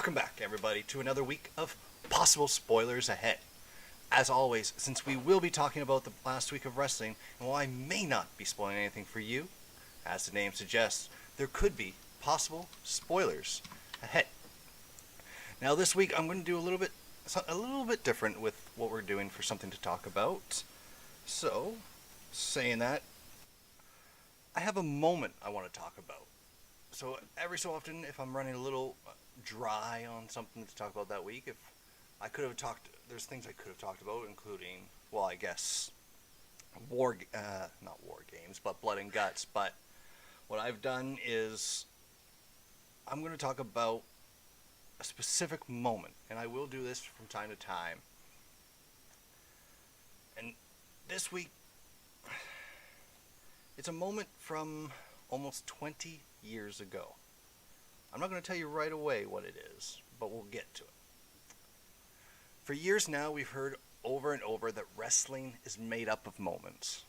Welcome back, everybody, to another week of possible spoilers ahead. As always, since we will be talking about the last week of wrestling, and while I may not be spoiling anything for you, as the name suggests, there could be possible spoilers ahead. Now, this week I'm going to do a little bit different with what we're doing for something to talk about. So, saying that, I have a moment I want to talk about. So every so often, if I'm running a little dry on something to talk about that week, there's things I could have talked about, including, well, I guess, not war games, but blood and guts. But what I've done is, I'm going to talk about a specific moment, and I will do this from time to time. And this week, it's a moment from almost 20 years ago. I'm not going to tell you right away what it is, but we'll get to it. For years now, we've heard over and over that wrestling is made up of moments,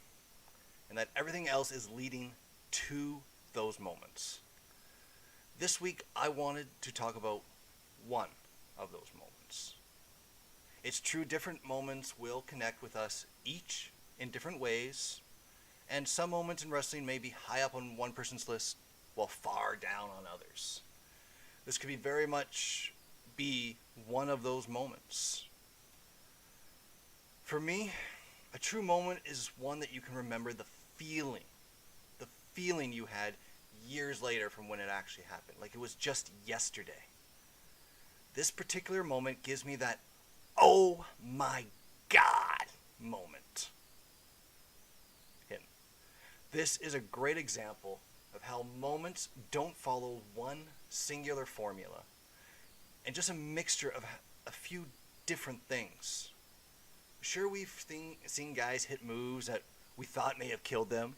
and that everything else is leading to those moments. This week, I wanted to talk about one of those moments. It's true, different moments will connect with us each in different ways, and some moments in wrestling may be high up on one person's list while far down on others. This could very much be one of those moments. For me, a true moment is one that you can remember the feeling you had years later from when it actually happened, like it was just yesterday. This particular moment gives me that, oh my God moment. This is a great example of how moments don't follow one singular formula, and just a mixture of a few different things. Sure, we've seen guys hit moves that we thought may have killed them.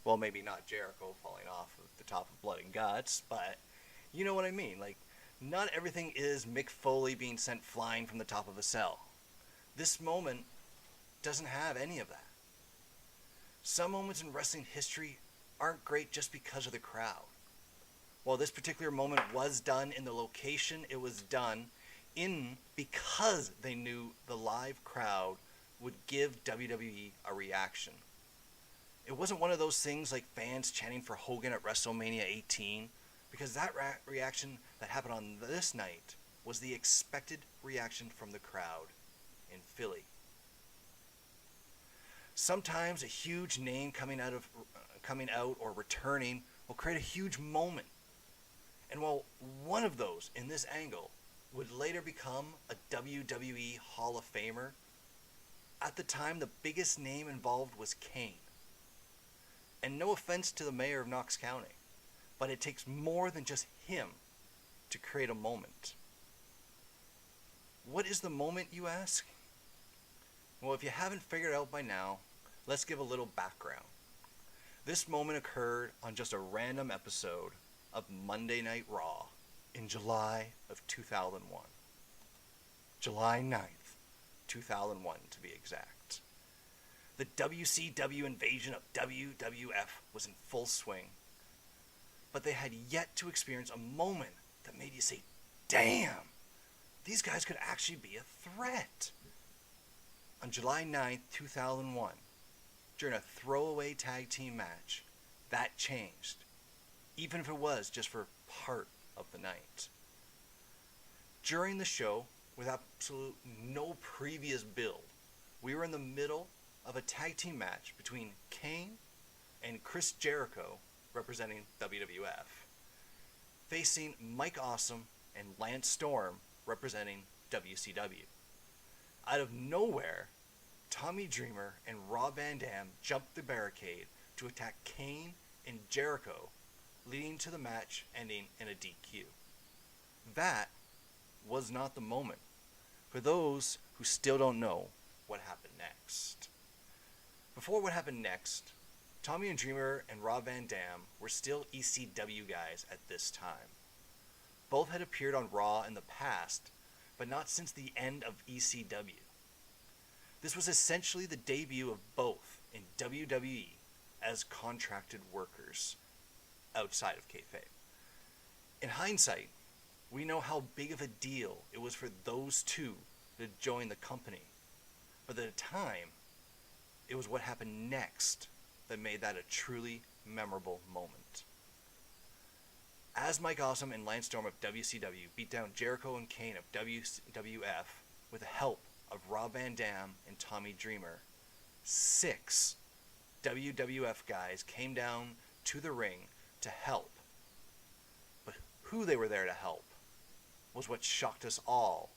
Well, maybe not Jericho falling off of the top of Blood and Guts, but you know what I mean. Like, not everything is Mick Foley being sent flying from the top of a cell. This moment doesn't have any of that. Some moments in wrestling history aren't great just because of the crowd. While this particular moment was done in the location it was done in, because they knew the live crowd would give WWE a reaction. It wasn't one of those things like fans chanting for Hogan at WrestleMania 18, because that reaction that happened on this night was the expected reaction from the crowd in Philly. Sometimes a huge name coming out or returning will create a huge moment. And while one of those in this angle would later become a WWE Hall of Famer, at the time the biggest name involved was Kane. And no offense to the mayor of Knox County, but it takes more than just him to create a moment. What is the moment, you ask? Well, if you haven't figured it out by now, let's give a little background. This moment occurred on just a random episode of Monday Night Raw in July of 2001. July 9th, 2001 to be exact. The WCW invasion of WWF was in full swing, but they had yet to experience a moment that made you say, damn, these guys could actually be a threat. On July 9th, 2001, during a throwaway tag team match, that changed, even if it was just for part of the night. During the show, with absolute no previous build, we were in the middle of a tag team match between Kane and Chris Jericho, representing WWF, facing Mike Awesome and Lance Storm, representing WCW. Out of nowhere, Tommy Dreamer and Rob Van Dam jumped the barricade to attack Kane and Jericho, leading to the match ending in a DQ. That was not the moment. For those who still don't know what happened next. Before what happened next, Tommy and Dreamer and Rob Van Dam were still ECW guys at this time. Both had appeared on Raw in the past, but not since the end of ECW. This was essentially the debut of both in WWE as contracted workers outside of kayfabe. In hindsight, We know how big of a deal it was for those two to join the company. But at the time, it was what happened next that made that a truly memorable moment. As Mike Awesome and Lance Storm of WCW beat down Jericho and Kane of WWF with the help of Rob Van Dam and Tommy Dreamer, 6 WWF guys came down to the ring to help. But who they were there to help was what shocked us all,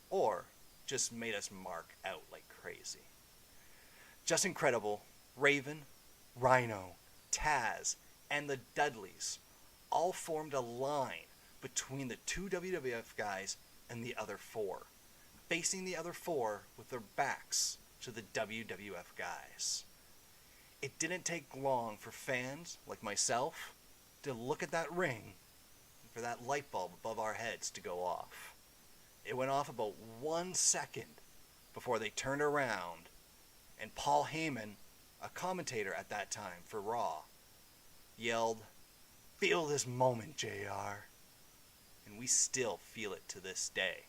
or just made us mark out like crazy. Just incredible, Raven, Rhino, Taz, and the Dudleys all formed a line between the 2 WWF guys and the other 4, facing the other 4 with their backs to the WWF guys. It didn't take long for fans like myself to look at that ring and for that light bulb above our heads to go off. It went off about 1 second before they turned around and Paul Heyman, a commentator at that time for Raw, yelled, "Feel this moment, JR." And we still feel it to this day.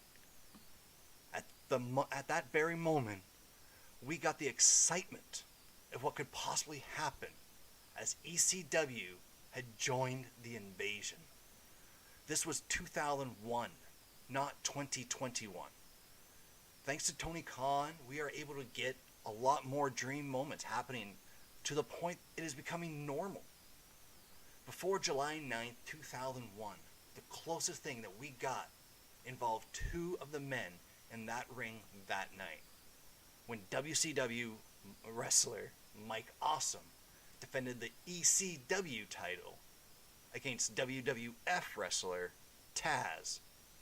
At that very moment, we got the excitement of what could possibly happen as ECW had joined the invasion. This was 2001, not 2021. Thanks to Tony Khan, we are able to get a lot more dream moments happening to the point it is becoming normal. Before July 9th, 2001, the closest thing that we got involved 2 of the men in that ring that night, when WCW wrestler Mike Awesome defended the ECW title against WWF wrestler Taz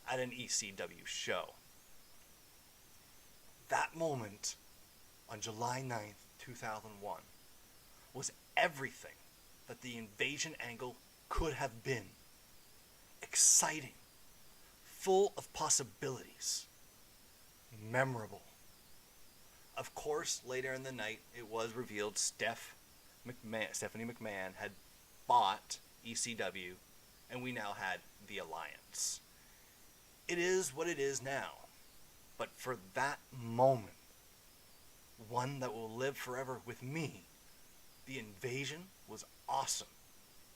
at an ECW show. That moment on July 9th, 2001 was everything that the invasion angle could have been. Exciting, full of possibilities, memorable. Of course, later in the night, it was revealed Stephanie McMahon had bought ECW, and we now had the Alliance. It is what it is now, but for that moment, one that will live forever with me, the invasion was awesome,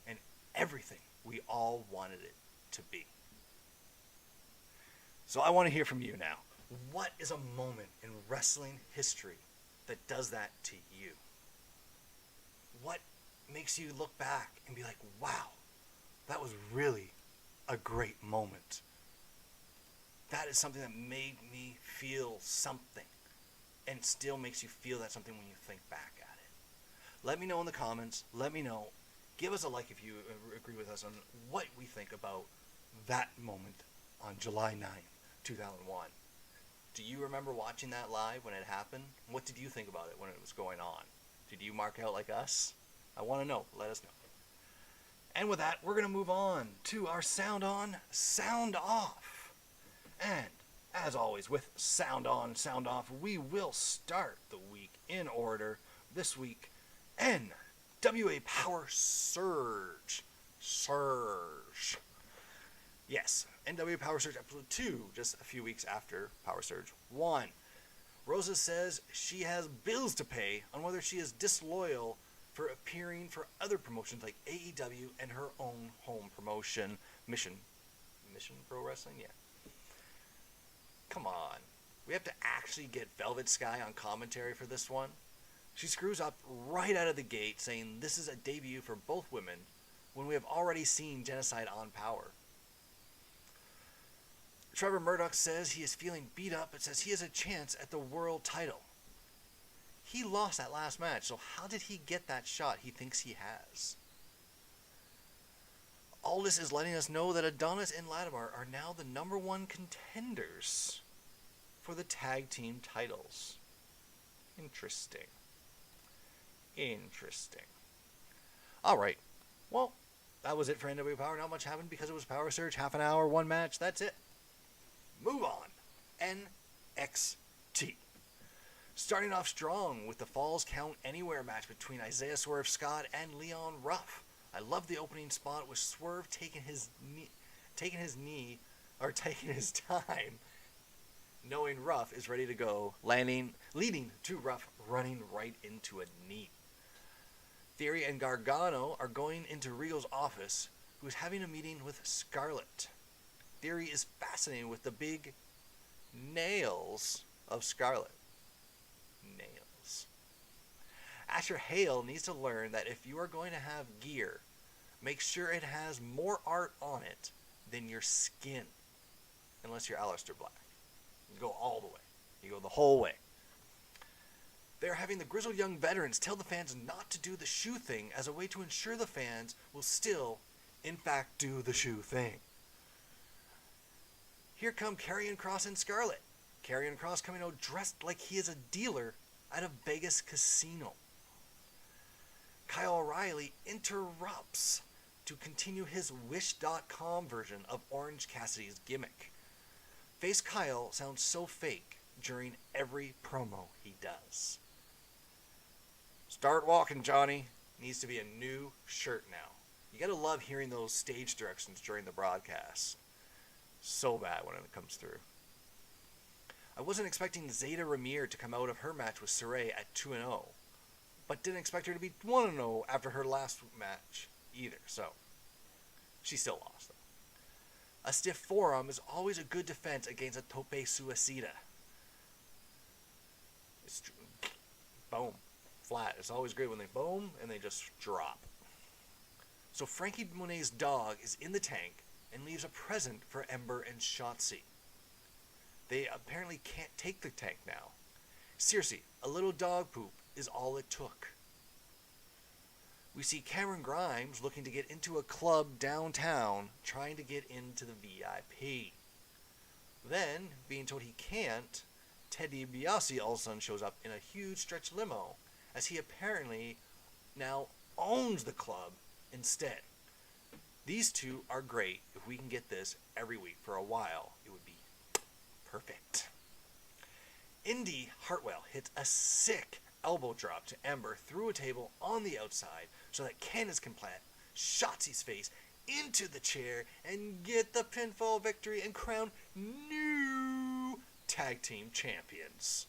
and everything we all wanted it to be. So I want to hear from you now. What is a moment in wrestling history that does that to you? What makes you look back and be like, wow, that was really a great moment? That is something that made me feel something, and still makes you feel that something when you think back at it. Let me know in the comments. Let me know. Give us a like if you agree with us on what we think about that moment on July 9th, 2001. Do you remember watching that live when it happened? What did you think about it when it was going on? Did you mark out like us? I want to know. Let us know. And with that, we're going to move on to our Sound On, Sound Off. And as always, with Sound On, Sound Off, we will start the week in order. This week, NWA Power Surge. Yes, NWA Power Surge Episode 2, just a few weeks after Power Surge 1. Rosa says she has bills to pay on whether she is disloyal for appearing for other promotions like AEW and her own home promotion, Mission Pro Wrestling? Yeah. Come on. We have to actually get Velvet Sky on commentary for this one? She screws up right out of the gate, saying this is a debut for both women when we have already seen Genocide on Power. Trevor Murdoch says he is feeling beat up, but says he has a chance at the world title. He lost that last match, so how did he get that shot he thinks he has? Aldis is letting us know that Adonis and Latimer are now the #1 contenders for the tag team titles. Interesting. Alright, well, that was it for NWA Power. Not much happened because it was Power Surge, half an hour, one match, that's it. Move on. NXT. Starting off strong with the Falls Count Anywhere match between Isaiah Swerve Scott and Leon Ruff. I love the opening spot with Swerve taking taking his time, knowing Ruff is ready to go, leading to Ruff running right into a knee. Theory and Gargano are going into Regal's office, who's having a meeting with Scarlett. Theory is fascinated with the big nails of Scarlett. Nails. Asher Hale needs to learn that if you are going to have gear, make sure it has more art on it than your skin. Unless you're Aleister Black. You go all the way. You go the whole way. They're having the grizzled young veterans tell the fans not to do the shoe thing as a way to ensure the fans will still, in fact, do the shoe thing. Here come Karrion Kross and Scarlett. Karrion Kross coming out dressed like he is a dealer at a Vegas casino. Kyle O'Reilly interrupts to continue his Wish.com version of Orange Cassidy's gimmick. Face Kyle sounds so fake during every promo he does. Start walking, Johnny. Needs to be a new shirt now. You gotta love hearing those stage directions during the broadcast. So bad when it comes through. I wasn't expecting Zeta Ramir to come out of her match with Sarray at 2-0, but didn't expect her to be 1-0 after her last match either, so she still lost though. A stiff forearm is always a good defense against a tope suicida. It's boom, flat. It's always great when they boom and they just drop. So Frankie Monet's dog is in the tank and leaves a present for Ember and Shotzi. They apparently can't take the tank now. Seriously, a little dog poop is all it took. We see Cameron Grimes looking to get into a club downtown, trying to get into the VIP. Then, being told he can't, Ted DiBiase all of a sudden shows up in a huge stretch limo, as he apparently now owns the club instead. These two are great. If we can get this every week for a while, it would be perfect. Indy Hartwell hits a sick elbow drop to Ember through a table on the outside so that Candice can plant Shotzi's face into the chair and get the pinfall victory and crown new tag team champions.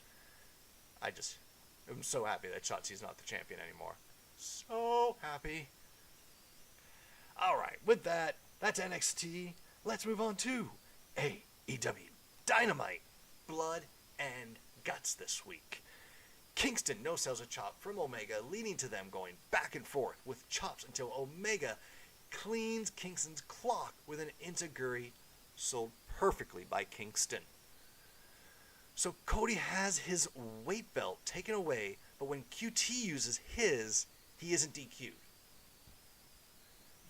I'm so happy that Shotzi's not the champion anymore. So happy. Alright, with that, that's NXT. Let's move on to AEW Dynamite, Blood and Guts this week. Kingston no-sells a chop from Omega, leading to them going back and forth with chops until Omega cleans Kingston's clock with an enziguri sold perfectly by Kingston. So Cody has his weight belt taken away, but when QT uses his, he isn't DQ'd.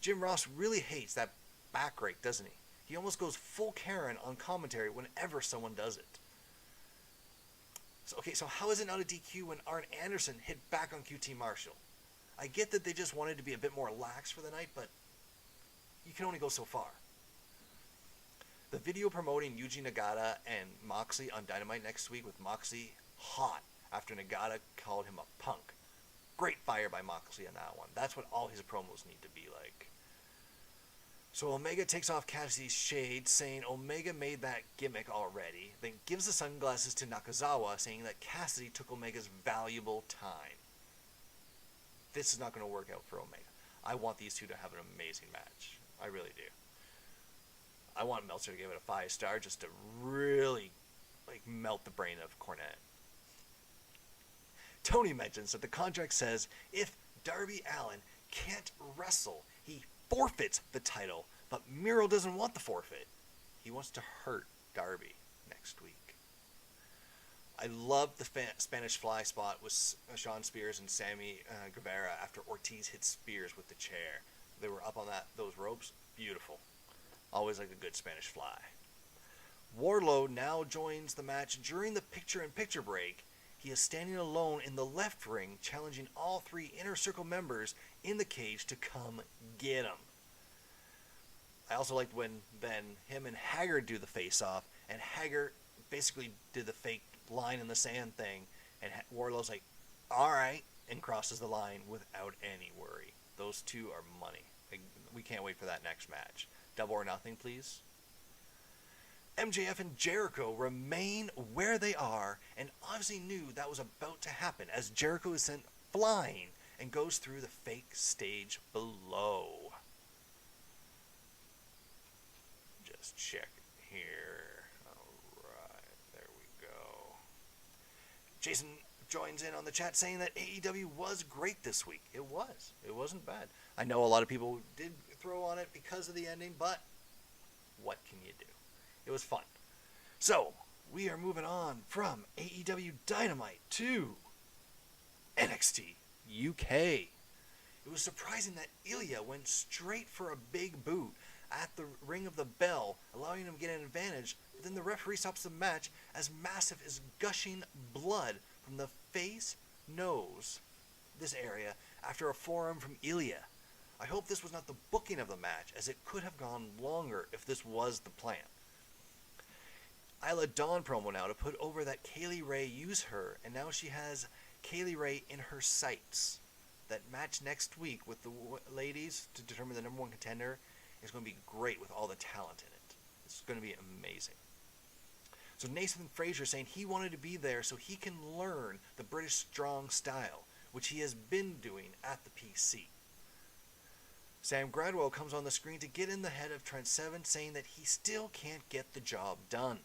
Jim Ross really hates that back rake, doesn't he? He almost goes full Karen on commentary whenever someone does it. So how is it not a DQ when Arn Anderson hit back on QT Marshall? I get that they just wanted to be a bit more lax for the night, but you can only go so far. The video promoting Yuji Nagata and Moxley on Dynamite next week with Moxley hot after Nagata called him a punk. Great fire by Moxley on that one. That's what all his promos need to be like. So Omega takes off Cassidy's shade, saying Omega made that gimmick already, then gives the sunglasses to Nakazawa, saying that Cassidy took Omega's valuable time. This is not going to work out for Omega. I want these two to have an amazing match. I really do. I want Meltzer to give it a 5-star just to really melt the brain of Cornette. Tony mentions that the contract says if Darby Allin can't wrestle, he forfeits the title, but Miro doesn't want the forfeit. He wants to hurt Darby next week. I love the Spanish Fly spot with Shawn Spears and Sammy Guevara after Ortiz hit Spears with the chair. They were up on those ropes. Beautiful. Always like a good Spanish Fly. Wardlow now joins the match during the picture-in-picture break. He is standing alone in the left ring, challenging all 3 Inner Circle members in the cage to come get him. I also liked when then him and Hager do the face-off, and Hager basically did the fake line in the sand thing, and Wardlow's like, alright, and crosses the line without any worry. Those two are money. We can't wait for that next match. Double or nothing, please. MJF and Jericho remain where they are and obviously knew that was about to happen as Jericho is sent flying and goes through the fake stage below. Just check it here. Alright, there we go. Jason joins in on the chat saying that AEW was great this week. It was. It wasn't bad. I know a lot of people did throw on it because of the ending, but what can you do? It was fun. So, we are moving on from AEW Dynamite to NXT UK. It was surprising that Ilya went straight for a big boot at the ring of the bell, allowing him to get an advantage. But then the referee stops the match as Massive is gushing blood from the face, nose, this area, after a forearm from Ilya. I hope this was not the booking of the match, as it could have gone longer if this was the plan. Isla Dawn promo now to put over that Kaylee Ray used her, and now she has Kaylee Ray in her sights. That match next week with the ladies to determine the number one contender is going to be great with all the talent in it. It's going to be amazing. So Nathan Frazier saying he wanted to be there so he can learn the British strong style, which he has been doing at the PC. Sam Gradwell comes on the screen to get in the head of Trent Seven, saying that he still can't get the job done.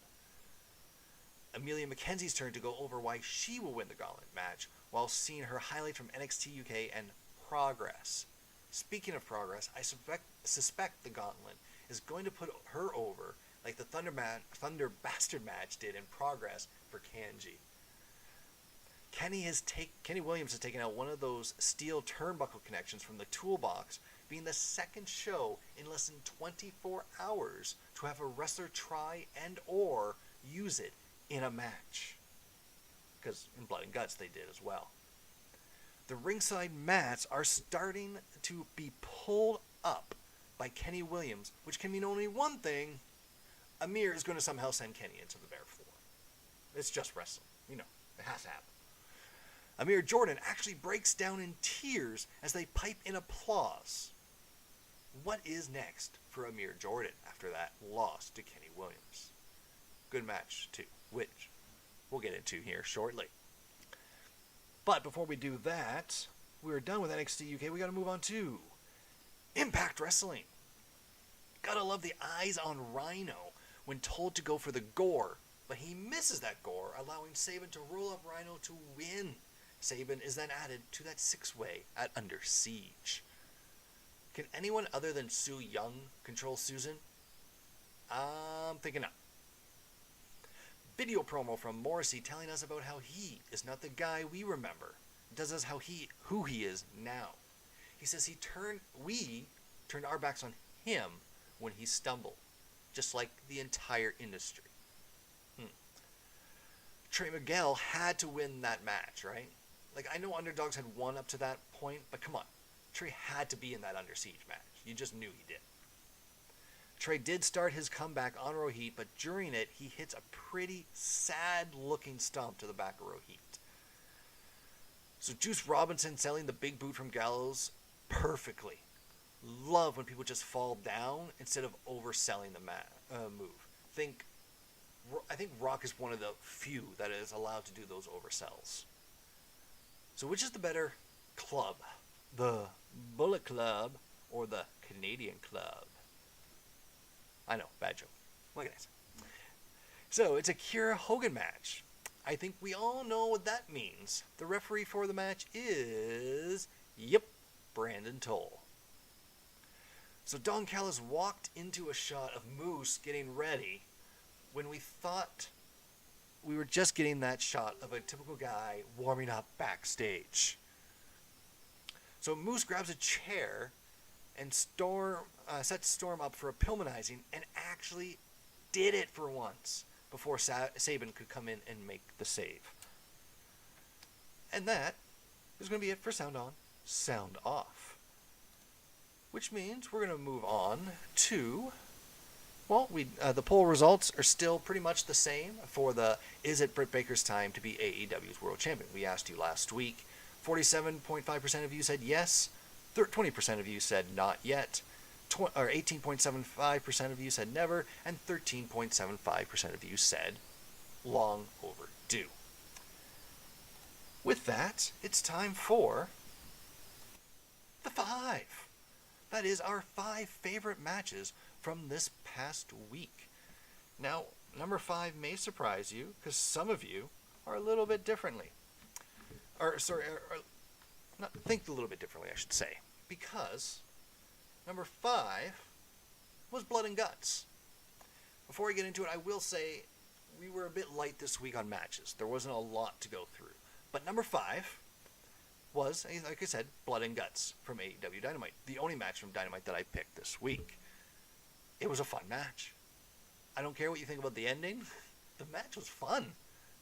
Amelia McKenzie's turn to go over why she will win the gauntlet match, while seeing her highlights from NXT UK and Progress. Speaking of Progress, I suspect the gauntlet is going to put her over like the Thunder Bastard match did in Progress for Kanji. Kenny Williams has taken out one of those steel turnbuckle connections from the toolbox, being the second show in less than 24 hours to have a wrestler try and or use it in a match. Because in Blood and Guts they did as well. The ringside mats are starting to be pulled up by Kenny Williams, which can mean only one thing. Amir is going to somehow send Kenny into the bare floor. It's just wrestling. You know, it has to happen. Amir Jordan actually breaks down in tears as they pipe in applause. What is next for Amir Jordan after that loss to Kenny Williams? Good match, too, which we'll get into here shortly. But before we do that, we're done with NXT UK. We got to move on to Impact Wrestling. Gotta love the eyes on Rhino when told to go for the gore, but he misses that gore, allowing Sabin to roll up Rhino to win. Sabin is then added to that six-way at Under Siege. Can anyone other than Su Yung control Susan? I'm thinking not. Video promo from Morrissey telling us about how he is not the guy we remember. It tells us who he is now. He says we turned our backs on him when he stumbled, just like the entire industry. Trey Miguel had to win that match, right? Like, I know underdogs had won up to that point, but come on. Trey had to be in that Under Siege match. You just knew he did. Trey did start his comeback on Rohit, but during it, he hits a pretty sad-looking stomp to the back of Rohit. So Juice Robinson selling the big boot from Gallows perfectly. Love when people just fall down instead of overselling the move. I think Rock is one of the few that is allowed to do those oversells. So which is the better club? The Bullet Club or the Canadian Club? I know, bad joke. What can I say? So, it's a Kira Hogan match. I think we all know what that means. The referee for the match is, Brandon Toll. So, Don Callis walked into a shot of Moose getting ready when we thought we were just getting that shot of a typical guy warming up backstage. So, Moose grabs a chair and sets Storm up for a Pillmanizing and actually did it for once before Sabin could come in and make the save. And that is going to be it for Sound On, Sound Off. Which means we're going to move on to, the poll results are still pretty much the same for the Is It Britt Baker's Time to be AEW's World Champion? We asked you last week. 47.5% of you said yes. 20% of you said not yet. or 18.75% of you said never, and 13.75% of you said long overdue. With that, it's time for the 5. That is our 5 favorite matches from this past week. Now, number 5 may surprise you, because some of you are a little bit differently. Think a little bit differently, I should say. Because number 5 was Blood and Guts. Before I get into it, I will say we were a bit light this week on matches. There wasn't a lot to go through. But number 5 was, like I said, Blood and Guts from AEW Dynamite. The only match from Dynamite that I picked this week. It was a fun match. I don't care what you think about the ending. The match was fun.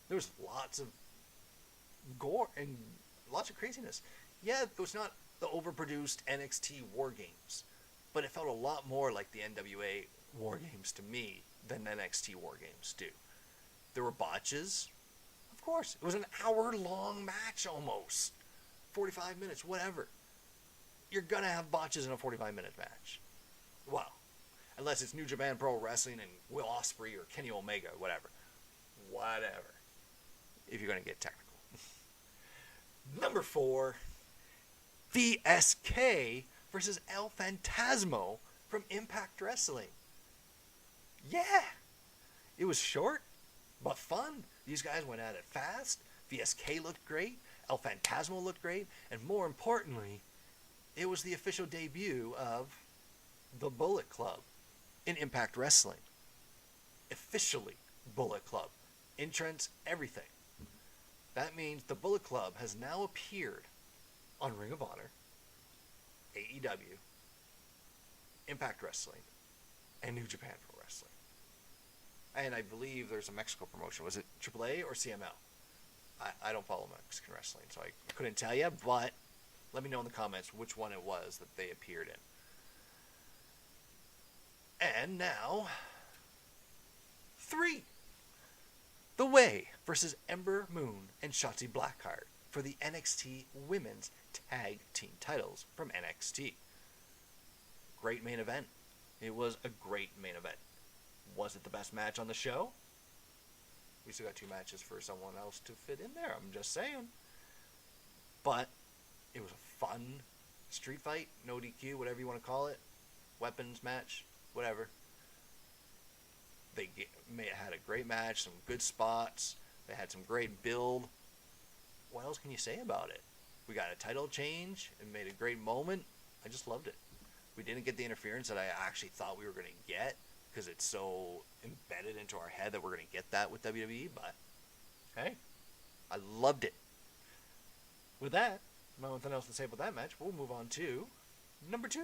There was lots of gore and lots of craziness. Yeah, it was not the overproduced NXT War Games, but it felt a lot more like the NWA War Games to me than NXT War Games do. There were botches. Of course, it was an hour-long match almost. 45 minutes, whatever. You're going to have botches in a 45-minute match. Well, unless it's New Japan Pro Wrestling and Will Ospreay or Kenny Omega, whatever. Whatever. If you're going to get technical. Number 4, VSK versus El Phantasmo from Impact Wrestling. Yeah. It was short, but fun. These guys went at it fast. VSK looked great. El Phantasmo looked great. And more importantly, it was the official debut of the Bullet Club in Impact Wrestling. Officially Bullet Club. Entrance, everything. That means the Bullet Club has now appeared on Ring of Honor, AEW, Impact Wrestling, and New Japan Pro Wrestling. And I believe there's a Mexico promotion. Was it AAA or CML? I don't follow Mexican wrestling, so I couldn't tell you, but let me know in the comments which one it was that they appeared in. And now, 3. The Way versus Ember Moon and Shotzi Blackheart for the NXT Women's Tag Team titles from NXT. Great main event. It was a great main event. Was it the best match on the show? We still got 2 matches for someone else to fit in there, I'm just saying. But it was a fun street fight, no DQ, whatever you want to call it. Weapons match, whatever. They had a great match, some good spots. They had some great build. What else can you say about it? We got a title change. It made a great moment. I just loved it. We didn't get the interference that I actually thought we were going to get because it's so embedded into our head that we're going to get that with WWE. But, hey, I loved it. With that, nothing else to say about that match. We'll move on to number 2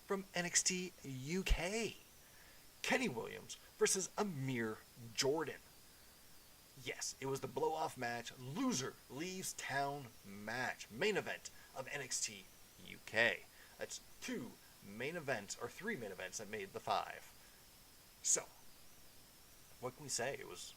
from NXT UK. Kenny Williams versus Amir Jordan. Yes, it was the blow-off match, loser leaves town match, main event of NXT UK. That's 2 main events, or 3 main events that made the 5. So, what can we say? It was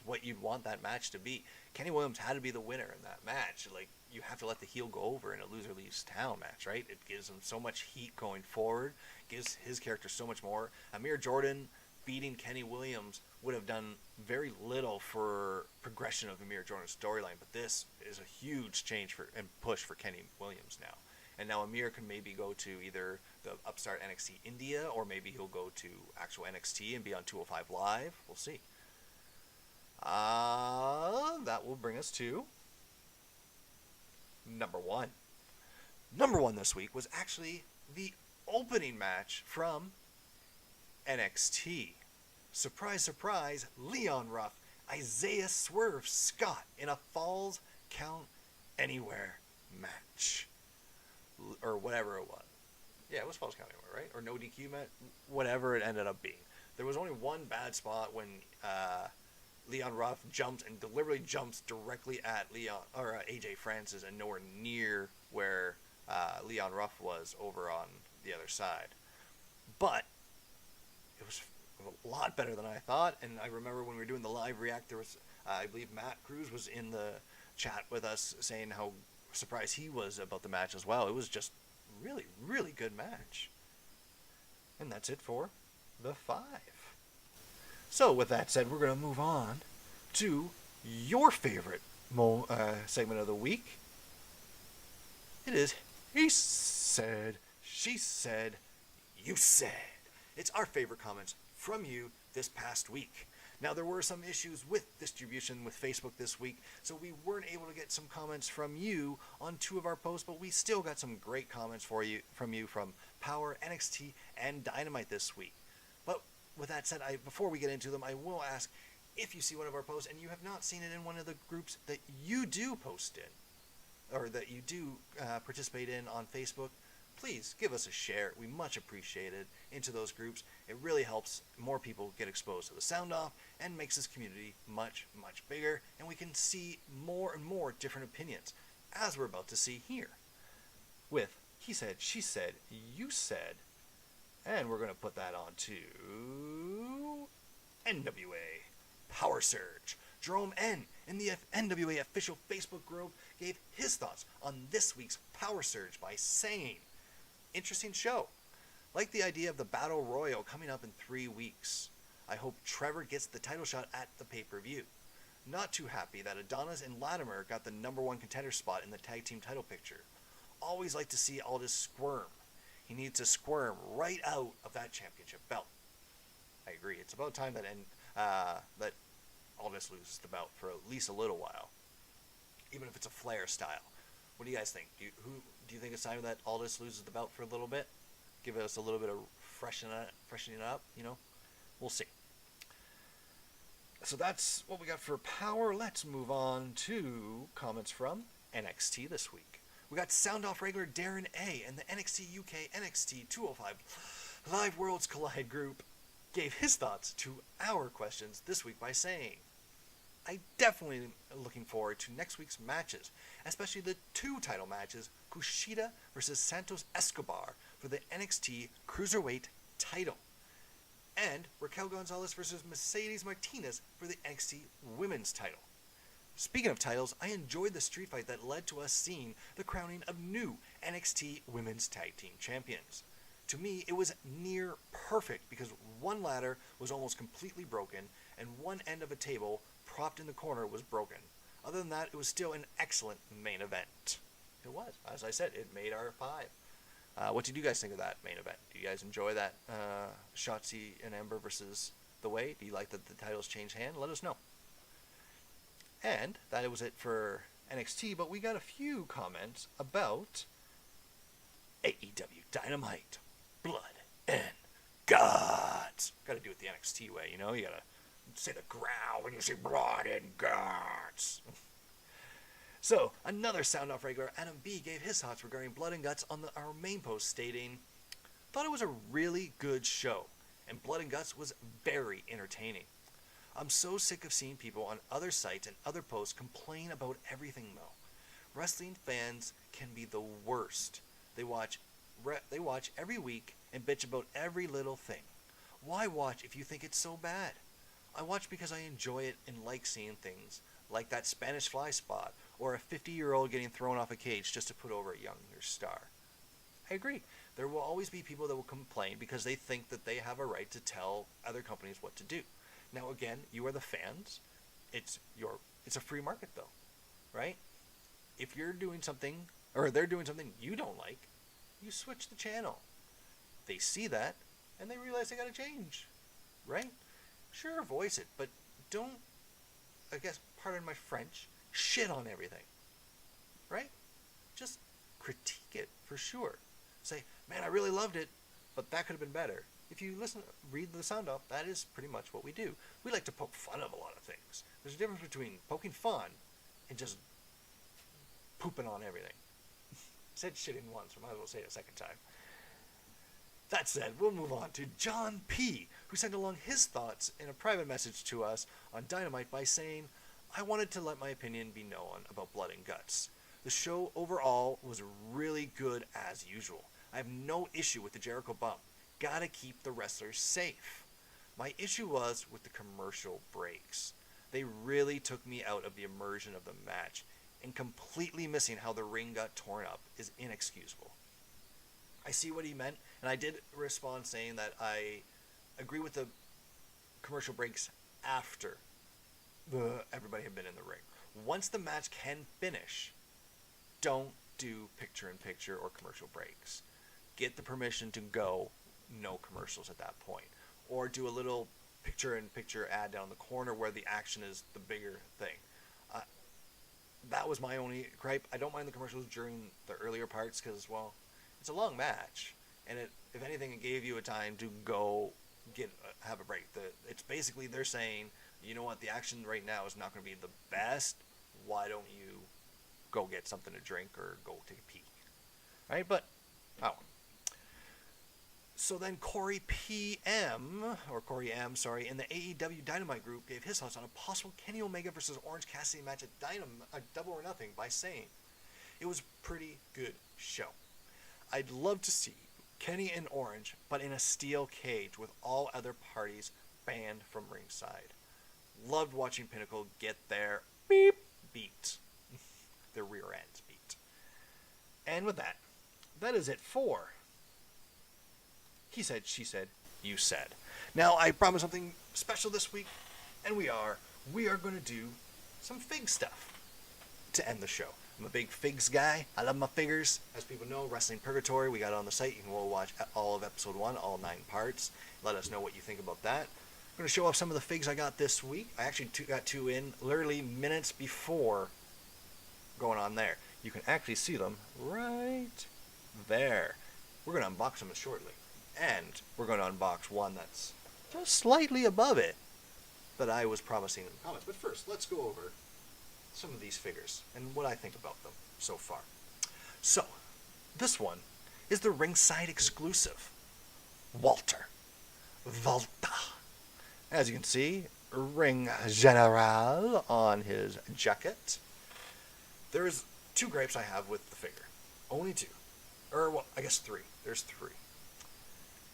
what you'd want that match to be. Kenny Williams had to be the winner in that match. Like, you have to let the heel go over in a loser leaves town match, right? It gives him so much heat going forward, gives his character so much more. Amir Jordan beating Kenny Williams would have done very little for progression of Amir Jordan's storyline, but this is a huge change and push for Kenny Williams now. And now Amir can maybe go to either the upstart NXT India, or maybe he'll go to actual NXT and be on 205 Live. We'll see. That will bring us to number 1. Number 1 this week was actually the opening match from NXT. Surprise, surprise, Leon Ruff, Isaiah Swerve Scott in a Falls Count Anywhere match. Or whatever it was. Yeah, it was Falls Count Anywhere, right? Or no DQ match? Whatever it ended up being. There was only one bad spot when Leon Ruff jumped and deliberately jumps directly at AJ Francis and nowhere near where Leon Ruff was over on the other side. But it was a lot better than I thought, and I remember when we were doing the live react, there was, I believe Matt Cruz was in the chat with us saying how surprised he was about the match as well. It was just really, really good match. And that's it for the 5. So with that said, we're going to move on to your favorite segment of the week. It is He Said, She Said, You Said. It's our favorite comments from you this past week. Now, there were some issues with distribution with Facebook this week, so we weren't able to get some comments from you on 2 of our posts, but we still got some great comments from you from Power, NXT, and Dynamite this week. But with that said, before we get into them, I will ask, if you see one of our posts and you have not seen it in one of the groups that you do post in, or that you do participate in on Facebook, please give us a share. We much appreciate it into those groups. It really helps more people get exposed to the sound off and makes this community much, much bigger, and we can see more and more different opinions, as we're about to see here with He Said, She Said, You Said. And we're going to put that on to NWA Power Surge. Jerome N. in the NWA official Facebook group gave his thoughts on this week's Power Surge by saying, interesting show. Like the idea of the Battle Royal coming up in 3 weeks. I hope Trevor gets the title shot at the pay-per-view. Not too happy that Adonis and Latimer got the #1 contender spot in the tag team title picture. Always like to see Aldis squirm. He needs to squirm right out of that championship belt. I agree. It's about time that that Aldis loses the belt for at least a little while, even if it's a Flair style. What do you guys think? Do you think it's time that Aldis loses the belt for a little bit? Give us a little bit of freshening up, you know? We'll see. So that's what we got for Power. Let's move on to comments from NXT this week. We got Sound Off regular Darren A. and the NXT UK NXT 205 Live Worlds Collide group gave his thoughts to our questions this week by saying, I definitely am looking forward to next week's matches, especially the 2 title matches, Kushida versus Santos Escobar for the NXT Cruiserweight title, and Raquel Gonzalez versus Mercedes Martinez for the NXT Women's title. Speaking of titles, I enjoyed the street fight that led to us seeing the crowning of new NXT Women's Tag Team Champions. To me, it was near perfect because one ladder was almost completely broken and one end of a table propped in the corner was broken. Other than that, it was still an excellent main event. It was. As I said, it made our 5. What did you guys think of that main event? Do you guys enjoy that Shotzi and Ember versus The Way? Do you like that the titles changed hand? Let us know. And that was it for NXT, but we got a few comments about AEW Dynamite. Blood and guts. Gotta do it the NXT way, you know? You gotta say the growl when you say blood and guts. So, another Sound Off regular, Adam B, gave his thoughts regarding Blood and Guts on our main post, stating, thought it was a really good show, and Blood and Guts was very entertaining. I'm so sick of seeing people on other sites and other posts complain about everything though. Wrestling fans can be the worst. They watch every week and bitch about every little thing. Why watch if you think it's so bad? I watch because I enjoy it and like seeing things like that Spanish Fly spot or a 50-year-old getting thrown off a cage just to put over a younger star. I agree. There will always be people that will complain because they think that they have a right to tell other companies what to do. Now again, you are the fans. It's a free market though, right? If you're doing something or they're doing something you don't like, you switch the channel. They see that and they realize they got to change, right? Sure, voice it, but don't, I guess, pardon my French, shit on everything, right? Just critique it for sure. Say, man, I really loved it, but that could have been better. If you read the sound off, that is pretty much what we do. We like to poke fun of a lot of things. There's a difference between poking fun and just pooping on everything. Said shitting once, so I might as well say it a second time. That said, we'll move on to John P., who sent along his thoughts in a private message to us on Dynamite by saying, I wanted to let my opinion be known about Blood and Guts. The show overall was really good as usual. I have no issue with the Jericho bump. Gotta keep the wrestlers safe. My issue was with the commercial breaks. They really took me out of the immersion of the match, and completely missing how the ring got torn up is inexcusable. I see what he meant And I did respond saying that I agree with the commercial breaks after everybody had been in the ring. Once the match can finish, don't do picture-in-picture or commercial breaks. Get the permission to go, no commercials at that point. Or do a little picture-in-picture ad down the corner where the action is the bigger thing. That was my only gripe. I don't mind the commercials during the earlier parts because, well, it's a long match. And if anything, it gave you a time to go have a break. It's basically they're saying, you know what, the action right now is not going to be the best. Why don't you go get something to drink or go take a pee? Right? But, oh. So then Corey M, in the AEW Dynamite group gave his thoughts on a possible Kenny Omega versus Orange Cassidy match at Double or Nothing by saying, it was a pretty good show. I'd love to see Kenny and Orange, but in a steel cage with all other parties banned from ringside. Loved watching Pinnacle get their beat. Their rear ends beat. And with that, that is it for He Said, She Said, You Said. Now, I promised something special this week, and we are going to do some fig stuff to end the show. I'm a big figs guy. I love my figures. As people know, Wrestling Purgatory, we got it on the site. You can go watch all of episode 1, all 9 parts. Let us know what you think about that. I'm going to show off some of the figs I got this week. I actually got 2 in literally minutes before going on there. You can actually see them right there. We're going to unbox them shortly. And we're going to unbox one that's just slightly above it that I was promising in the comments. But first, let's go over some of these figures and what I think about them so far. So, this one is the ringside exclusive Walter Volta. As you can see, Ring General on his jacket. There's 2 gripes I have with the figure. Only 2. Or, well, I guess 3. There's 3.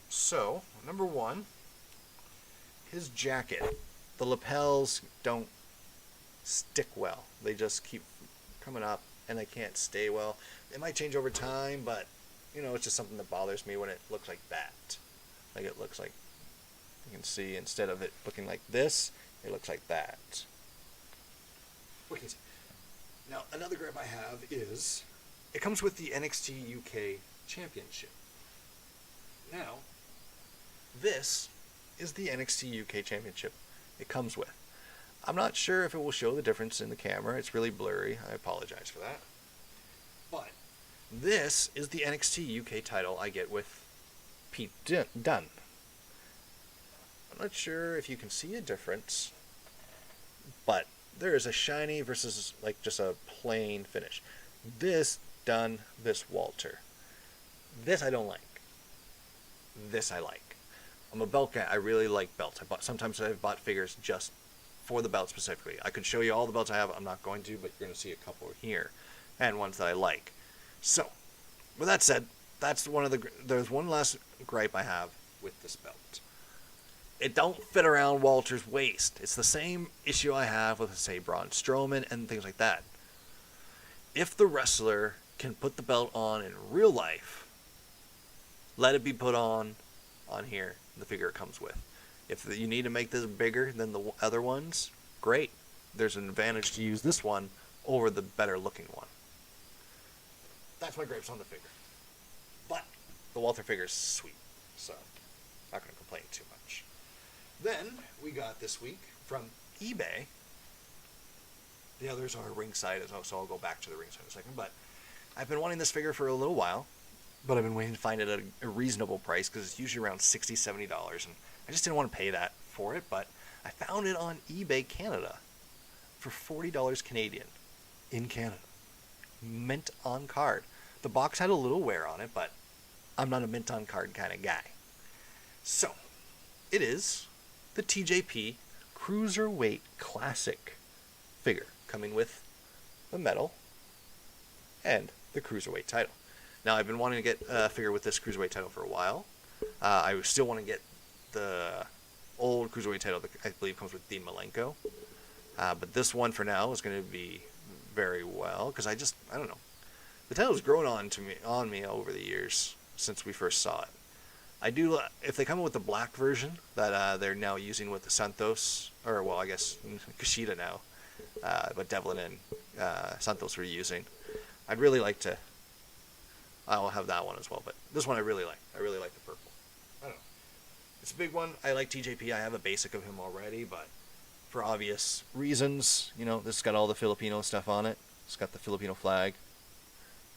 So, number 1, his jacket. The lapels don't stick well. They just keep coming up and they can't stay well. It might change over time, but, you know, it's just something that bothers me when it looks like that. Like it looks like, you can see, instead of it looking like this, it looks like that. What can you see? Now, another gripe I have is, it comes with the NXT UK Championship. Now, this is the NXT UK Championship it comes with. I'm not sure if it will show the difference in the camera. It's really blurry. I apologize for that. But this is the NXT UK title I get with Pete Dunne. I'm not sure if you can see a difference, but there is a shiny versus like just a plain finish. This Dunne, this Walter. This I don't like. This I like. I'm a belt guy. I really like belts. Sometimes I've bought figures just for the belt specifically. I could show you all the belts I have. I'm not going to, but you're going to see a couple here and ones that I like. So, with that said, that's there's one last gripe I have with this belt. It don't fit around Walter's waist. It's the same issue I have with, say, Braun Strowman and things like that. If the wrestler can put the belt on in real life, let it be put on here, the figure it comes with. If you need to make this bigger than the other ones, great. There's an advantage to use this one over the better looking one. That's my gripes on the figure. But the Walter figure is sweet, so not going to complain too much. Then we got this week from eBay. The others are ringside, so I'll go back to the ringside in a second. But I've been wanting this figure for a little while, but I've been waiting to find it at a reasonable price because it's usually around $60, $70, and I just didn't want to pay that for it. But I found it on eBay Canada for $40 Canadian in Canada, mint on card. The box had a little wear on it, but I'm not a mint on card kind of guy. So it is the TJP Cruiserweight Classic figure, coming with the medal and the Cruiserweight title. Now, I've been wanting to get a figure with this Cruiserweight title for a while. I still want to get the old Cruiserweight title that I believe comes with Dean Malenko. But this one for now is going to be very well, because I don't know. The title's grown on me over the years since we first saw it. I do, if they come up with the black version that they're now using with the Santos, or well, I guess Kushida now, but Devlin and Santos were using. I'd really like to. I'll have that one as well, but this one I really like. I really like the purple. I don't know. It's a big one. I like TJP. I have a basic of him already, but for obvious reasons, you know, this has got all the Filipino stuff on it. It's got the Filipino flag.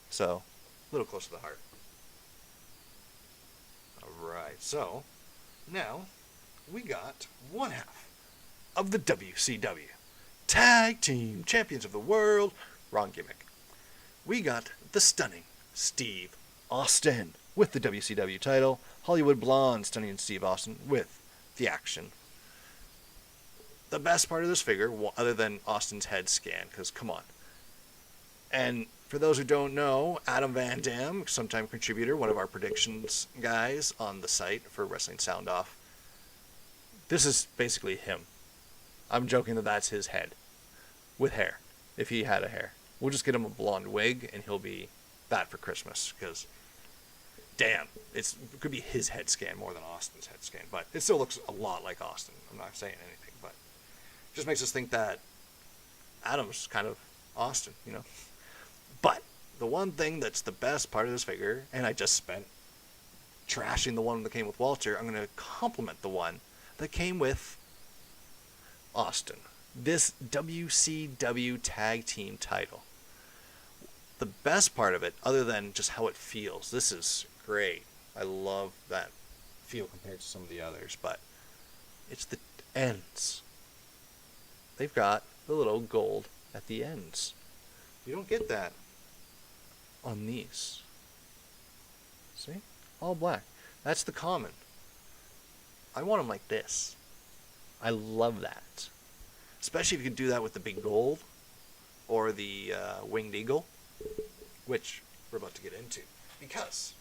So, a little close to the heart. Alright, so, now, we got one half of the WCW. Tag Team Champions of the World. Wrong gimmick. We got the stunning Steve Austin with the WCW title. Hollywood Blonde stunning Steve Austin with the action. The best part of this figure, other than Austin's head scan, because come on. And for those who don't know, Adam Van Dam, sometime contributor, one of our predictions guys on the site for Wrestling Sound Off, this is basically him. I'm joking that that's his head. With hair. If he had a hair. We'll just get him a blonde wig and he'll be that for Christmas. Because, damn, it could be his head scan more than Austin's head scan. But it still looks a lot like Austin. I'm not saying anything, but it just makes us think that Adam's kind of Austin, you know. But the one thing that's the best part of this figure, and I just spent trashing the one that came with Walter, I'm going to compliment the one that came with Austin. This WCW Tag Team title. The best part of it, other than just how it feels, this is great. I love that feel compared to some of the others, but it's the ends. They've got the little gold at the ends. You don't get that on these. See? All black. That's the common. I want them like this. I love that. Especially if you could do that with the big gold or the winged eagle, which we're about to get into. Because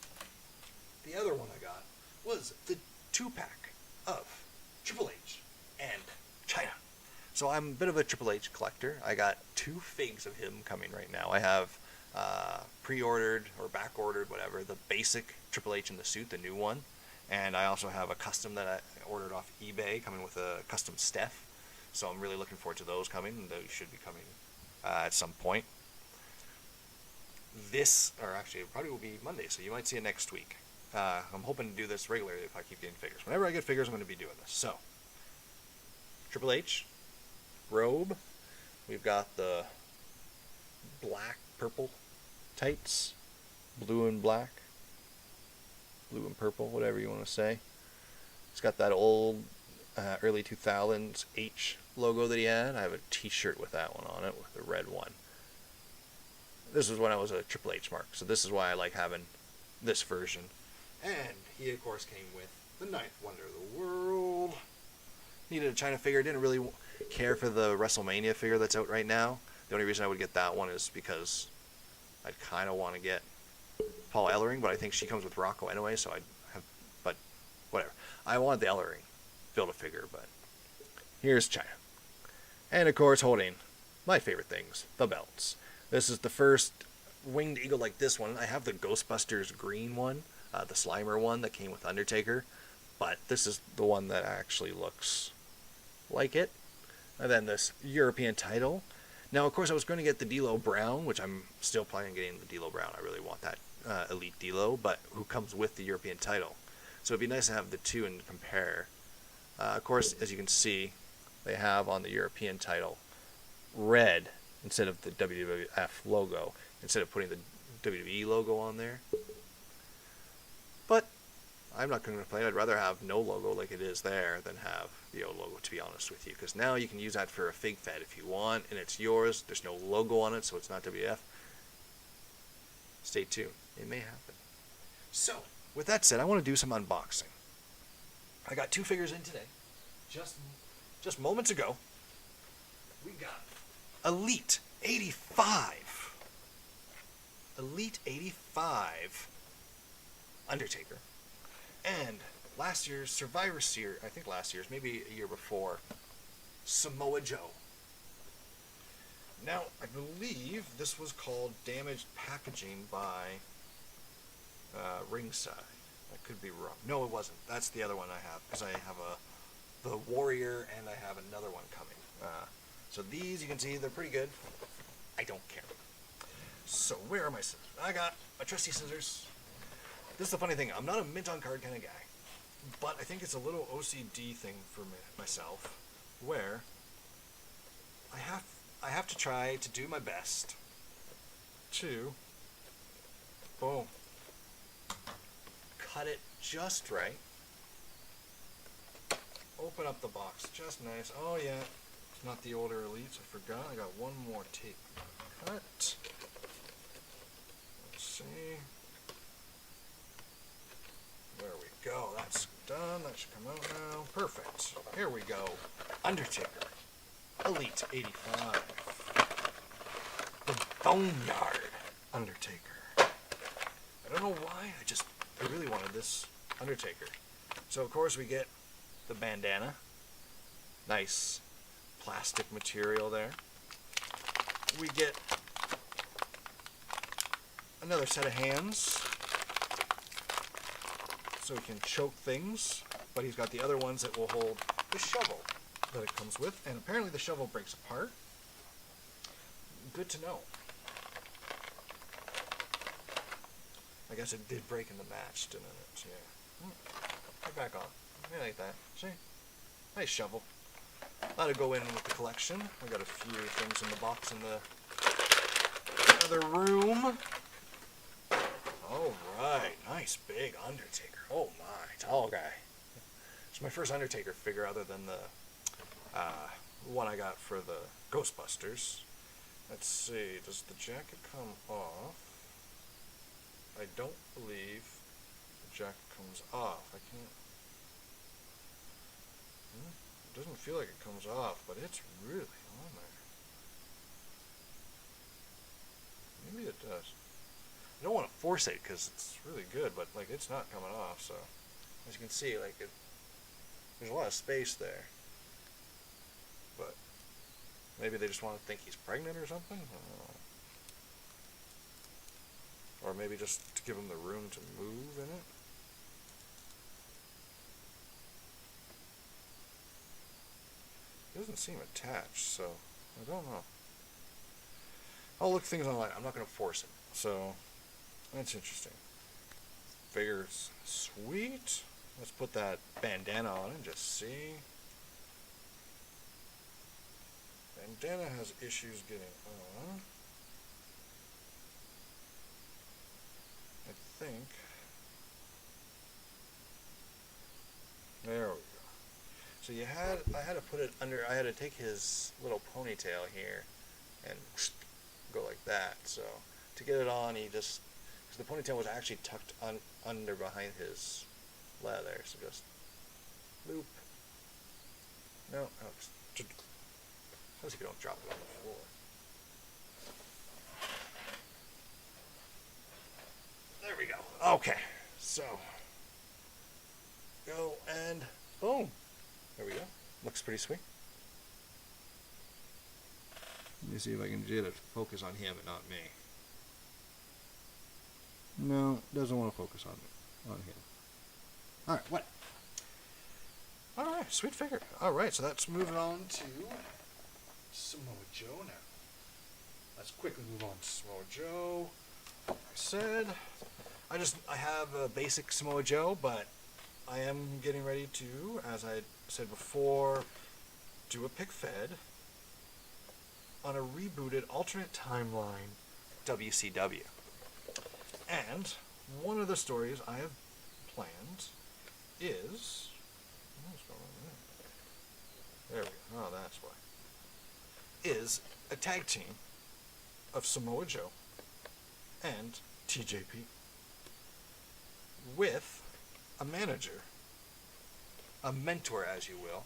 the other one I got was the 2-pack of Triple H and China. So I'm a bit of a Triple H collector. I got 2 figs of him coming right now. I have pre-ordered or back-ordered, whatever, the basic Triple H in the suit, the new one. And I also have a custom that I ordered off eBay coming with a custom Steph. So I'm really looking forward to those coming. And those should be coming at some point. This, or actually it probably will be Monday, so you might see it next week. I'm hoping to do this regularly if I keep getting figures. Whenever I get figures, I'm going to be doing this. So, Triple H, robe. We've got the black, purple tights, blue and black, blue and purple, whatever you want to say. It's got that old early 2000s H logo that he had. I have a t-shirt with that one on it, with the red one. This was when I was a Triple H mark, so this is why I like having this version. And he, of course, came with the 9th Wonder of the World. Needed a China figure. Didn't really care for the WrestleMania figure that's out right now. The only reason I would get that one is because I'd kind of want to get Paul Ellering, but I think she comes with Rocco anyway, so I'd have, but whatever. I want the Ellering Build-A-Figure, but here's China. And, of course, holding my favorite things, the belts. This is the first winged eagle like this one. I have the Ghostbusters green one, the Slimer one that came with Undertaker, but this is the one that actually looks like it. And then this European title. Now, of course, I was going to get the D'Lo Brown, which I'm still planning on getting the D'Lo Brown. I really want that Elite D'Lo, but who comes with the European title. So it'd be nice to have the two and compare. Of course, as you can see, they have on the European title red instead of the WWF logo, instead of putting the WWE logo on there. But I'm not going to complain. I'd rather have no logo like it is there than have the old logo, to be honest with you. Because now you can use that for a fig fed if you want, and it's yours. There's no logo on it, so it's not WF. Stay tuned. It may happen. So, with that said, I want to do some unboxing. I got 2 figures in today. Just moments ago. We got Elite 85. Elite 85 Undertaker. And last year's Survivor Series, I think last year's, maybe a year before, Samoa Joe. Now, I believe this was called damaged packaging by Ringside. That could be wrong. No, it wasn't. That's the other one I have, because I have the Warrior, and I have another one coming. So these, you can see, they're pretty good. I don't care. So where are my scissors? I got my trusty scissors. This is the funny thing. I'm not a mint on card kind of guy, but I think it's a little OCD thing for myself, where I have to try to do my best to, boom, cut it just right. Open up the box just nice. Oh yeah, it's not the older elites. I forgot. I got one more tape cut. Let's see. There we go. That's done. That should come out now. Perfect. Here we go. Undertaker. Elite 85. The Boneyard Undertaker. I don't know why. I really wanted this Undertaker. So of course we get the bandana. Nice plastic material there. We get another set of hands, so he can choke things, but he's got the other ones that will hold the shovel that it comes with, and apparently the shovel breaks apart. Good to know. I guess it did break in the match, didn't it? Yeah. Get back on. I like that. See? Nice shovel. That'll go in with the collection. We got a few things in the box in the other room. Alright, nice big Undertaker. Oh my, tall guy. It's my first Undertaker figure other than the one I got for the Ghostbusters. Let's see, does the jacket come off? I don't believe the jacket comes off. I can't... It doesn't feel like it comes off, but it's really on there. Maybe it does. I don't want to force it because it's really good, but like it's not coming off. So as you can see, like there's a lot of space there. But maybe they just want to think he's pregnant or something. I don't know. Or maybe just to give him the room to move in it. It doesn't seem attached, so I don't know. I'll look things online. I'm not going to force it. So that's interesting. Figure's sweet. Let's put that bandana on and just see. Bandana has issues getting on. I think. There we go. So I had to put it under, I had to take his little ponytail here and go like that. So to get it on, because the ponytail was actually tucked under behind his leather. So just loop. No, if you don't drop it on the floor. There we go. Okay, so go and boom. There we go. Looks pretty sweet. Let me see if I can get it to focus on him and not me. No, it doesn't want to focus on him. Alright, what? Alright, sweet figure. Alright, so that's moving on to Samoa Joe now. Let's quickly move on to Samoa Joe. Like I said, I have a basic Samoa Joe, but I am getting ready to, as I said before, do a pick fed on a rebooted alternate timeline WCW. And one of the stories I have planned is... What's going on there? There we go. Oh, that's why. Is a tag team of Samoa Joe and TJP with a manager, a mentor, as you will,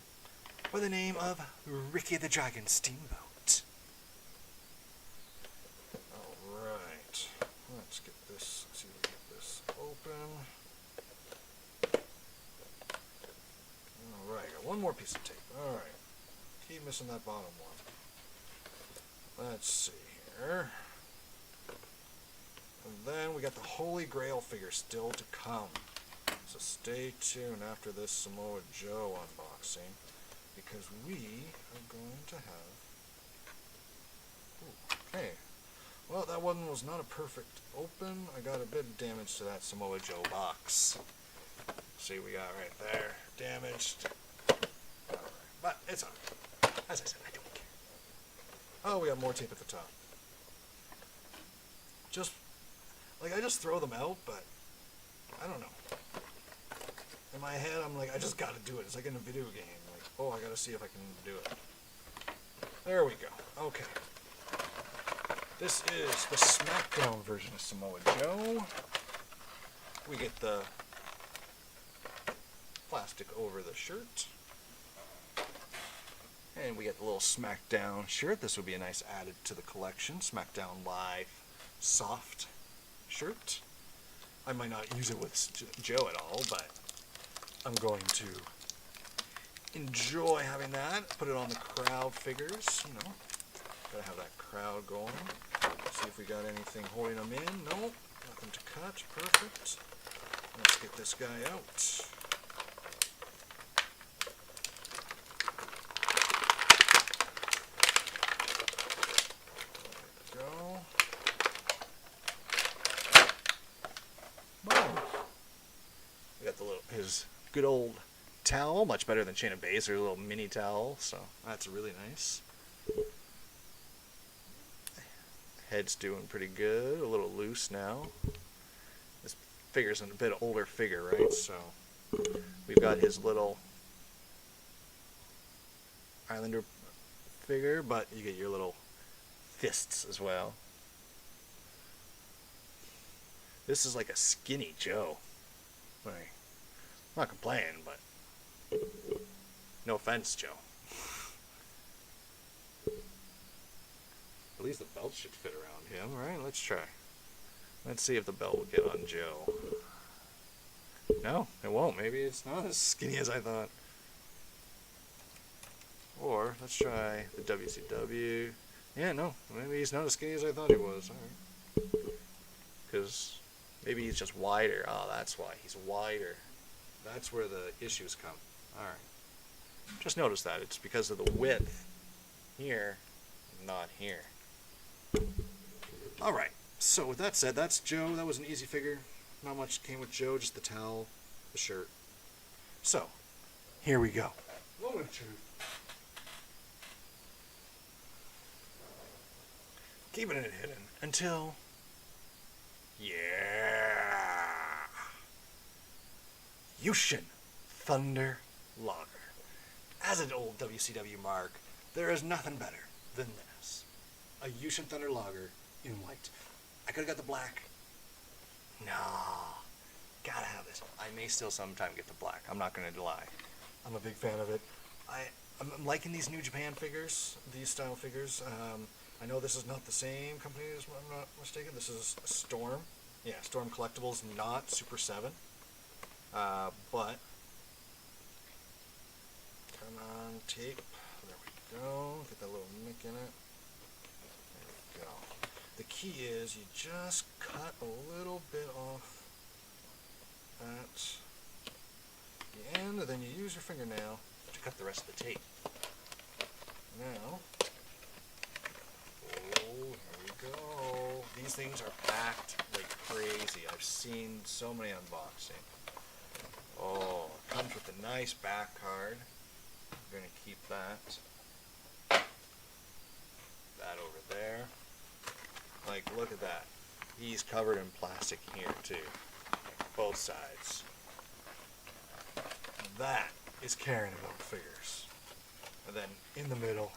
by the name of Ricky the Dragon Steamboat. Alright, let's get this, see if we can get this open. Alright, got one more piece of tape. Alright, keep missing that bottom one. Let's see here. And then we got the Holy Grail figure still to come. So stay tuned after this Samoa Joe unboxing, because we are going to have... Ooh, okay. Well, that one was not a perfect open. I got a bit of damage to that Samoa Joe box. See, we got right there. Damaged. Alright. But it's alright. As I said, I don't care. Oh, we got more tape at the top. Just, like, I just throw them out, but I don't know. In my head, I'm like, I just gotta do it. It's like in a video game. Like, oh, I gotta see if I can do it. There we go. Okay. This is the SmackDown version of Samoa Joe. We get the plastic over the shirt. And we get the little SmackDown shirt. This would be a nice added to the collection. SmackDown Live soft shirt. I might not use it with Joe at all, but I'm going to enjoy having that. Put it on the crowd figures, you know. Gotta have that crowd going. See if we got anything holding them in. Nope, nothing to cut. Perfect. Let's get this guy out. There we go. Boom. We got the little his good old towel, much better than Shayna Baszler, a little mini towel, so that's really nice. Head's doing pretty good, a little loose now. This figure's a bit older figure, right? So we've got his little Islander figure, but you get your little fists as well. This is like a skinny Joe. Like, I'm not complaining, but no offense, Joe. At least the belt should fit around him, right? Let's try. Let's see if the belt will get on Joe. No, it won't. Maybe it's not as skinny as I thought. Or, let's try the WCW. Yeah, no. Maybe he's not as skinny as I thought he was. Alright. Because maybe he's just wider. Oh, that's why. He's wider. That's where the issues come. Alright. Just notice that. It's because of the width here, not here. Alright, so with that said, that's Joe. That was an easy figure. Not much came with Joe, just the towel, the shirt. So, here we go. Moment of truth. Keeping it hidden until... Yeah! Yushin Thunder Lager. As an old WCW mark, there is nothing better than this. A Yushin Thunder Lager in white. I could have got the black. No. Gotta have this. I may still sometime get the black. I'm not going to lie. I'm a big fan of it. I'm liking these New Japan figures, these style figures. I know this is not the same company as I'm not mistaken. This is Storm. Yeah, Storm Collectibles, not Super 7. But, come on, tape. There we go. Get that little nick in it. There we go. The key is you just cut a little bit off at the end, and then you use your fingernail to cut the rest of the tape. Now, oh, here we go. These things are packed like crazy. I've seen so many unboxing. Oh, it comes with a nice back card. I'm going to keep that. That over there. Like, look at that. He's covered in plastic here, too. Both sides. That is caring about figures. And then, in the middle,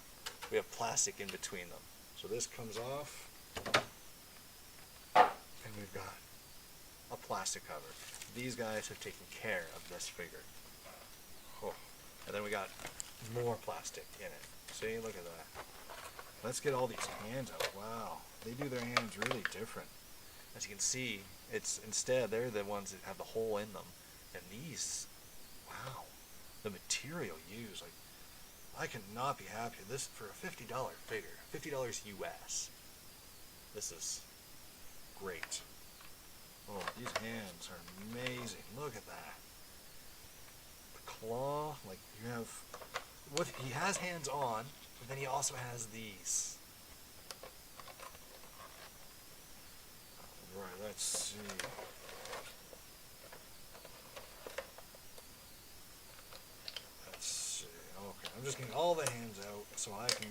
we have plastic in between them. So this comes off, and we've got a plastic cover. These guys have taken care of this figure. Oh. And then we got more plastic in it. See, look at that. Let's get all these hands out. Wow, they do their hands really different. As you can see, it's instead they're the ones that have the hole in them. And these, wow, the material used, like, I cannot be happier. This for a $50 figure, $50 US. This is great. Oh, these hands are amazing. Look at that. claw. Like you have, what he has hands on, but then he also has these. Right, let's see. Let's see. Okay, I'm just getting all the hands out so I can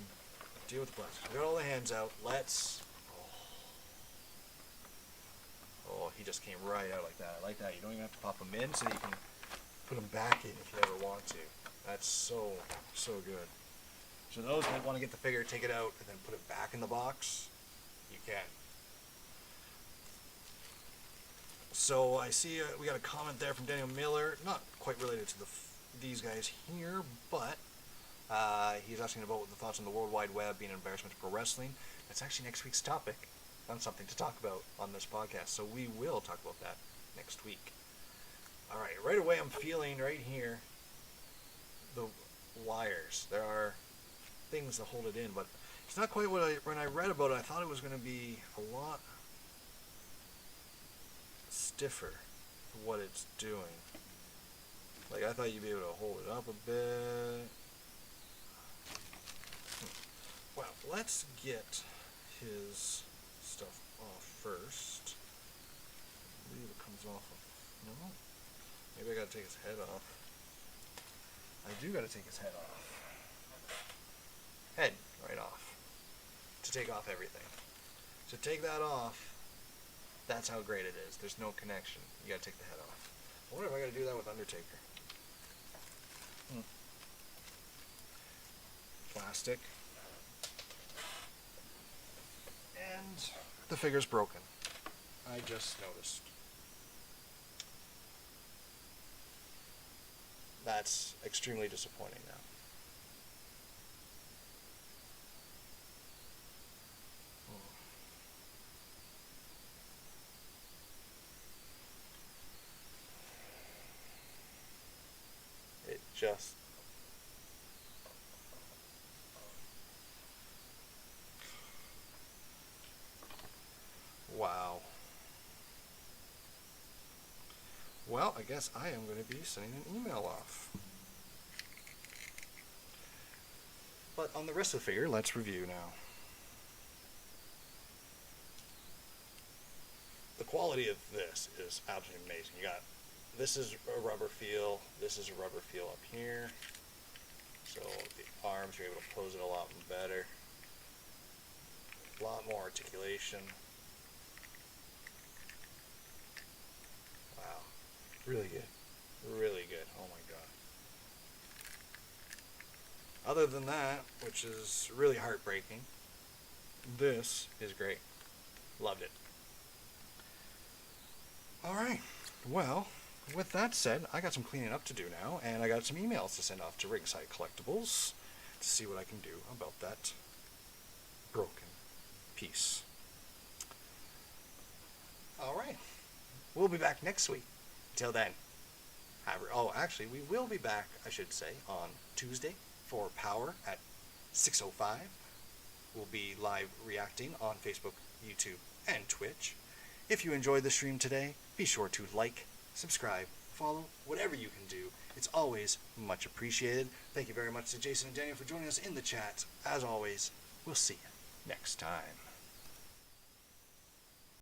deal with the plastic. I got all the hands out. Let's. Oh, he just came right out like that. I like that. You don't even have to pop them in, so you can put them back in if you ever want to. That's so good. So those that want to get the figure, take it out, and then put it back in the box, you can. So I see we got a comment there from Daniel Miller, not quite related to these guys here, but he's asking about the thoughts on the World Wide Web being an embarrassment to pro wrestling. That's actually next week's topic. On something to talk about on this podcast, so we will talk about that next week. All right away I'm feeling right here the wires. There are things that hold it in, but it's not quite what when I read about it, I thought it was going to be a lot stiffer for what it's doing. Like, I thought you'd be able to hold it up a bit. Well, let's get his stuff off first. I believe it comes off of, no? Maybe I gotta take his head off. I do gotta take his head off. Head right off. To take off everything. To take that off, that's how great it is. There's no connection. You gotta take the head off. I wonder if I gotta do that with Undertaker. Plastic. And the figure's broken. I just noticed. That's extremely disappointing now. It just... Wow. Well, I guess I am going to be sending an email off. But on the rest of the figure, let's review now. The quality of this is absolutely amazing. You got, this is a rubber feel, this is a rubber feel up here. So the arms, you're able to pose it a lot better. A lot more articulation. Wow. Really good. Really good. Oh my god. Other than that, which is really heartbreaking, this is great. Loved it. Alright. Well, with that said, I got some cleaning up to do now, and I got some emails to send off to Ringside Collectibles to see what I can do about that broken piece. Alright. We'll be back next week. Until then. Actually, we will be back, I should say, on Tuesday for Power at 6:05. We'll be live reacting on Facebook, YouTube, and Twitch. If you enjoyed the stream today, be sure to like, subscribe, follow, whatever you can do. It's always much appreciated. Thank you very much to Jason and Daniel for joining us in the chat. As always, we'll see you next time.